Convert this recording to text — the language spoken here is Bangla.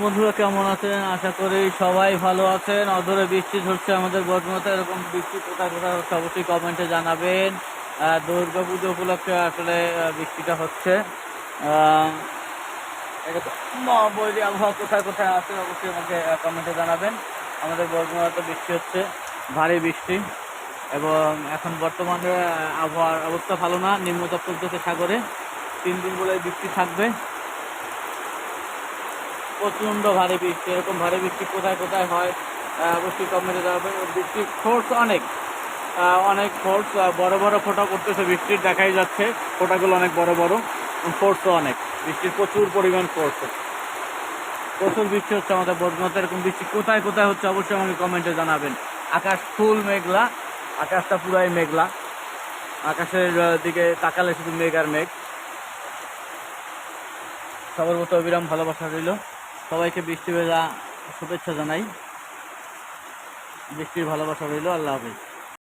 বন্ধুরা কেমন আছেন? আশা করি সবাই ভালো আছেন। অদূরে বৃষ্টি ঝরছে আমাদের বর্ধমানে। এরকম বৃষ্টি কোথায় কোথায় হচ্ছে অবশ্যই কমেন্টে জানাবেন। দুর্গা পুজো উপলক্ষে আসলে বৃষ্টিটা হচ্ছে। আহ, এরকম বৈরী আবহাওয়া কোথায় কোথায় আছে অবশ্যই আমাকে কমেন্টে জানাবেন। আমাদের বর্ধমানে বৃষ্টি হচ্ছে, ভারী বৃষ্টি। এবং এখন বর্তমানে আবহাওয়ার অবস্থা ভালো না, নিম্নচাপ চলতেছে সাগরে। 3 দিন বলে বৃষ্টি থাকবে, প্রচণ্ড ভারী বৃষ্টি। এরকম ভারী বৃষ্টি কোথায় কোথায় হয় অবশ্যই কমেন্টে জানাবেন। বৃষ্টির ফোর্স অনেক, অনেক ফোর্স, বড় বড় ফোঁটা পড়তেছে বৃষ্টির, দেখাই যাচ্ছে ফোঁটাগুলো অনেক বড় বড়। ফোর্সও অনেক, বৃষ্টির প্রচুর পরিমাণ ফোর্স, প্রচুর বৃষ্টি হচ্ছে আমাদের বর্ধমানে। এরকম বৃষ্টি কোথায় কোথায় হচ্ছে অবশ্যই আমাকে কমেন্টে জানাবেন। আকাশ ফুল মেঘলা, আকাশটা পুরাই মেঘলা। আকাশের দিকে তাকালে শুধু মেঘ আর মেঘ। সবার মতো অবিরাম ভালোবাসা রইল। সবাইকে বৃষ্টি ভেজা শুভেচ্ছা জানাই। বৃষ্টির ভালোবাসা রইল। আল্লাহ হাফেজ।